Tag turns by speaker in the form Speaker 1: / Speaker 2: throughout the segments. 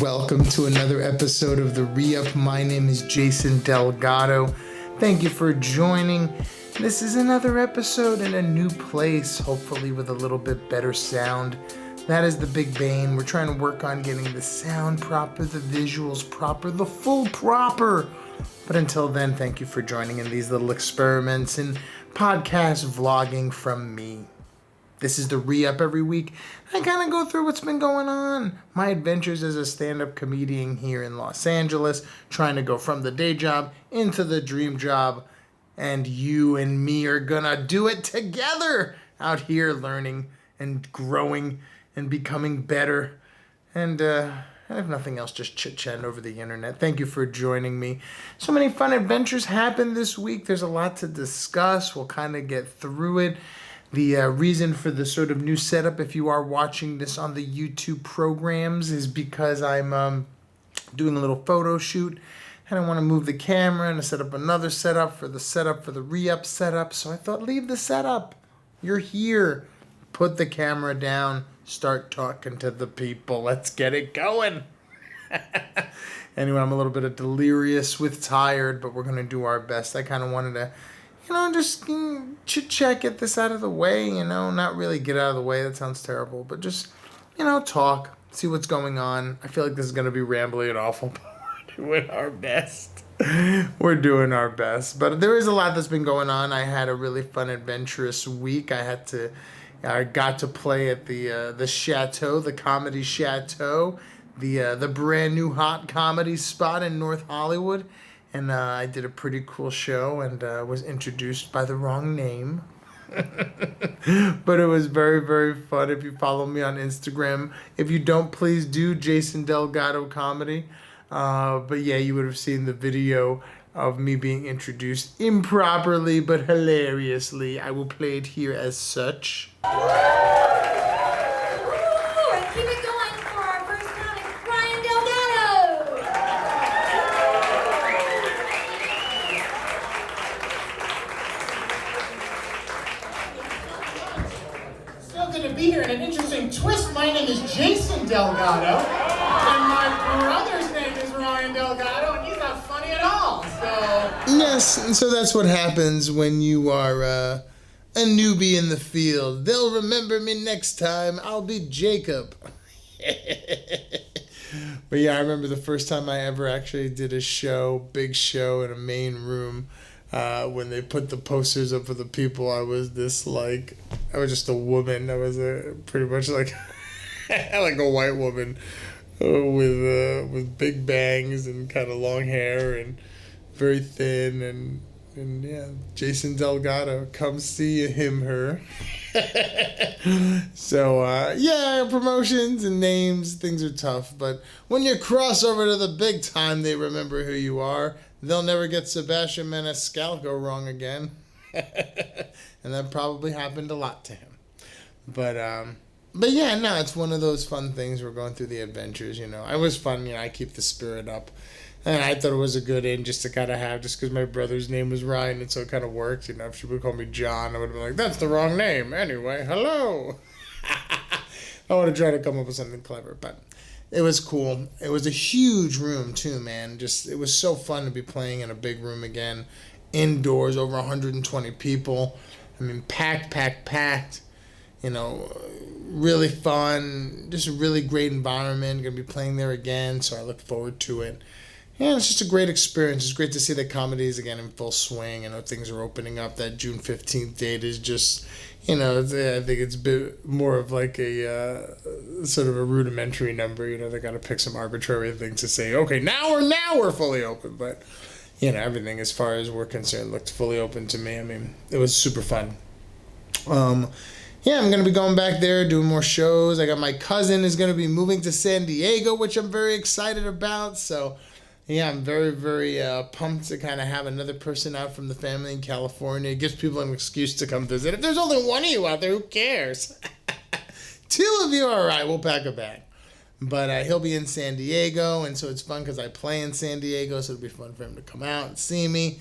Speaker 1: Welcome to another episode of the ReUp. My name is Jason Delgado. Thank you for joining. This is another episode in a new place, hopefully with a little bit better sound. That is the big bane. We're trying to work on getting the sound proper, the visuals proper, the full proper. But until then, thank you for joining in these little experiments and podcast vlogging from me. This is the ReUp every week. I kind of go through what's been going on. My adventures as a stand-up comedian here in Los Angeles, trying to go from the day job into the dream job. And you and me are gonna do it together out here learning and growing and becoming better. And I have nothing else, just chit-chatting over the internet. Thank you for joining me. So many fun adventures happened this week. There's a lot to discuss. We'll kind of get through it. The reason for the sort of new setup, if you are watching this on the YouTube programs, is because I'm doing a little photo shoot and I want to move the camera and set up another setup for the ReUp setup. So I thought, leave the setup. You're here. Put the camera down. Start talking to the people. Let's get it going. Anyway, I'm a little bit delirious with tired, but we're going to do our best. I kind of wanted to just chit-chat, get this out of the way, not really get out of the way. That sounds terrible, but just, talk, see what's going on. I feel like this is going to be rambly and awful, but we're doing our best. We're doing our best. But there is a lot that's been going on. I had a really fun, adventurous week. I got to play at the Chateau, the Comedy Chateau, the brand new hot comedy spot in North Hollywood. And I did a pretty cool show and was introduced by the wrong name. But it was very, very fun. If you follow me on Instagram, if you don't, please do, Jason Delgado Comedy. But yeah, you would have seen the video of me being introduced improperly but hilariously. I will play it here as such.
Speaker 2: To be here, and an interesting twist. My name is Jason Delgado, and my brother's name is Ryan Delgado, and he's not funny at all.
Speaker 1: Yes, and so that's what happens when you are a newbie in the field. They'll remember me next time. I'll be Jacob. But yeah, I remember the first time I ever actually did a show, big show in a main room. When they put the posters up for the people, I was just a woman. I was pretty much like like a white woman with big bangs and kind of long hair and very thin and yeah, Jason Delgado. Come see him, her. So yeah, promotions and names, things are tough, but when you cross over to the big time, they remember who you are. They'll never get Sebastian Maniscalco wrong again. And that probably happened a lot to him. But yeah, no, it's one of those fun things. We're going through the adventures, It was fun, I keep the spirit up. And I thought it was a good in just to kind of have, just because my brother's name was Ryan, and so it kind of worked. If she would call me John, I would have been like, that's the wrong name. Anyway, hello. I want to try to come up with something clever, but it was cool. It was a huge room too, man. It was so fun to be playing in a big room again, indoors, over 120 people. I mean, packed. Really fun. Just a really great environment. Gonna be playing there again, so I look forward to it. Yeah, it's just a great experience. It's great to see that comedy is again in full swing. I know things are opening up. That June 15th date is just, I think it's a bit more of like a sort of a rudimentary number. They got to pick some arbitrary thing to say, okay, now we're fully open. But, everything as far as we're concerned looked fully open to me. I mean, it was super fun. Yeah, I'm going to be going back there, doing more shows. I got my cousin is going to be moving to San Diego, which I'm very excited about. So, yeah, I'm very, very pumped to kind of have another person out from the family in California. It gives people an excuse to come visit. If there's only one of you out there, who cares? 2 of you, all right, we'll pack a bag. But he'll be in San Diego, and so it's fun because I play in San Diego, so it'll be fun for him to come out and see me.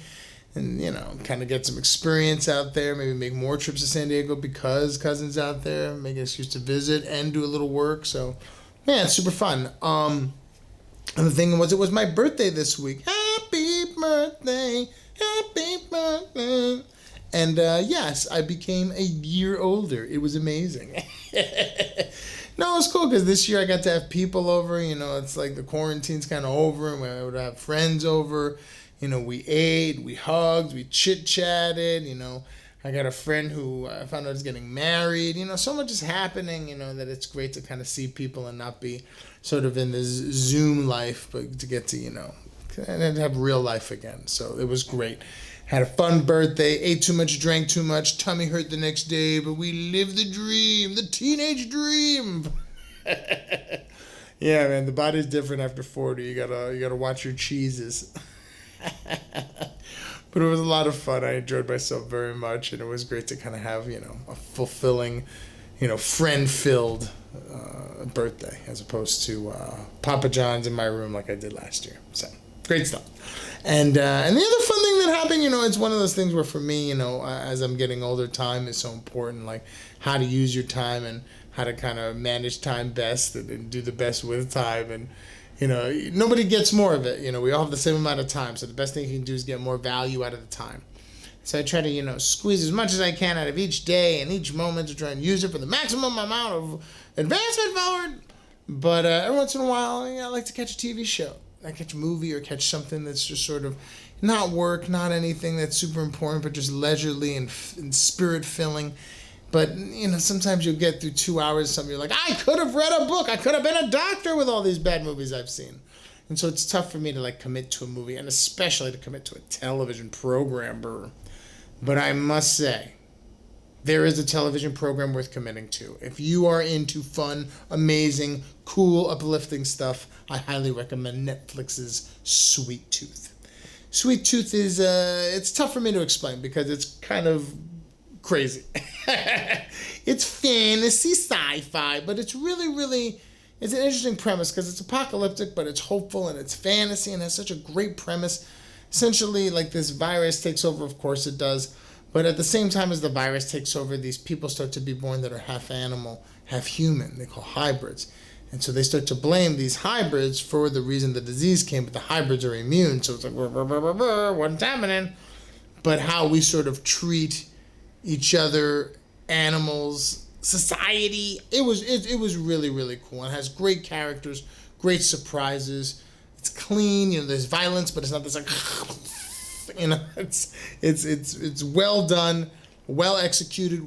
Speaker 1: and, you know, kind of get some experience out there, maybe make more trips to San Diego because Cousin's out there, make an excuse to visit and do a little work. So, yeah, it's super fun. And the thing was, it was my birthday this week. Happy birthday, happy birthday. And yes, I became a year older. It was amazing. No, it was cool because this year I got to have people over. It's like the quarantine's kind of over, and I would have friends over. We ate, we hugged, we chit-chatted. I got a friend who I found out is getting married. So much is happening, that it's great to kind of see people and not be sort of in this Zoom life, but to get to, and have real life again. So it was great. Had a fun birthday, ate too much, drank too much, tummy hurt the next day, but we lived the dream, the teenage dream. Yeah, man, the body's different after 40. You gotta watch your cheeses. But it was a lot of fun. I enjoyed myself very much, and it was great to kind of have, a fulfilling, friend-filled birthday as opposed to Papa John's in my room like I did last year. So, great stuff. And the other fun thing that happened, it's one of those things where for me, as I'm getting older, time is so important, like how to use your time and how to kind of manage time best and do the best with time. And nobody gets more of it. We all have the same amount of time. So the best thing you can do is get more value out of the time. So I try to, squeeze as much as I can out of each day and each moment to try and use it for the maximum amount of advancement forward. But every once in a while, I like to catch a TV show. I catch a movie or catch something that's just sort of not work, not anything that's super important, but just leisurely and spirit-filling. But, sometimes you'll get through 2 hours of something, you're like, I could have read a book. I could have been a doctor with all these bad movies I've seen. And so it's tough for me to, commit to a movie, and especially to commit to a television program. But I must say, there is a television program worth committing to. If you are into fun, amazing, cool, uplifting stuff, I highly recommend Netflix's Sweet Tooth. Sweet Tooth is, it's tough for me to explain because it's kind of crazy. It's fantasy sci-fi, but it's really, it's an interesting premise because it's apocalyptic, but it's hopeful and it's fantasy and has such a great premise. Essentially, this virus takes over, of course it does, but at the same time as the virus takes over, these people start to be born that are half animal, half human. They call hybrids. And so they start to blame these hybrids for the reason the disease came, but the hybrids are immune, so it's like, what's happening? But how we sort of treat each other, animals, society, it was really cool. It has great characters, great surprises. It's clean, there's violence, but it's not this it's well done, well executed,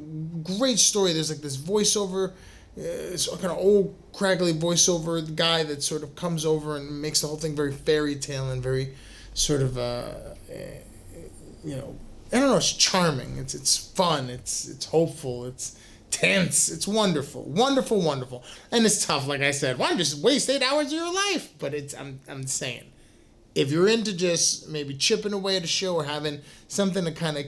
Speaker 1: great story. There's this voiceover, it's kind of old craggly voiceover guy that sort of comes over and makes the whole thing very fairy tale and very sort of I don't know, it's charming, it's fun, it's hopeful, it's tense, it's wonderful, and it's tough. Like I said, why just waste 8 hours of your life? But I'm saying, if you're into just maybe chipping away at a show or having something to kind of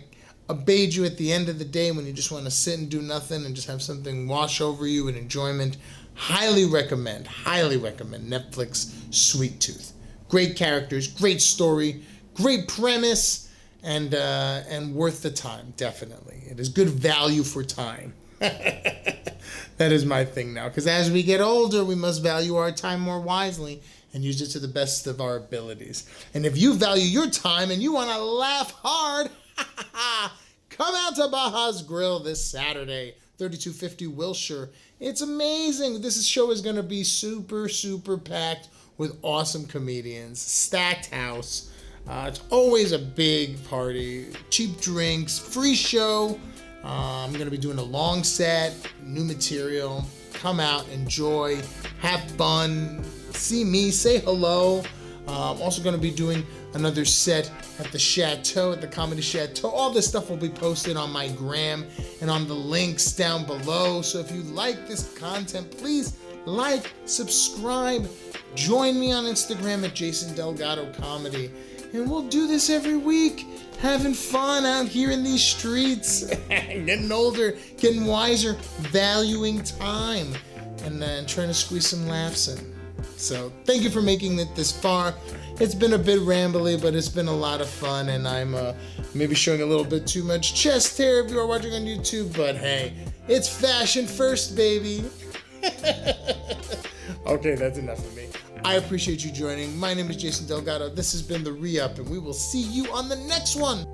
Speaker 1: abate you at the end of the day when you just want to sit and do nothing and just have something wash over you and enjoyment, highly recommend Netflix Sweet Tooth. Great characters, great story, great premise. And worth the time, definitely. It is good value for time. That is my thing now. Because as we get older, we must value our time more wisely and use it to the best of our abilities. And if you value your time and you want to laugh hard, come out to Baja's Grill this Saturday, 3250 Wilshire. It's amazing. This show is going to be super packed with awesome comedians. Stacked house. It's always a big party, cheap drinks, free show. I'm going to be doing a long set, new material. Come out, enjoy, have fun, see me, say hello. I'm also going to be doing another set at the Chateau, at the Comedy Chateau. All this stuff will be posted on my gram and on the links down below. So if you like this content, please like, subscribe, join me on Instagram at Jason Delgado Comedy. And we'll do this every week, having fun out here in these streets, getting older, getting wiser, valuing time, and trying to squeeze some laughs in. So thank you for making it this far. It's been a bit rambly, but it's been a lot of fun, and I'm maybe showing a little bit too much chest hair if you are watching on YouTube, but hey, it's fashion first, baby. Okay, that's enough of me. I appreciate you joining. My name is Jason Delgado. This has been the ReUp, and we will see you on the next one.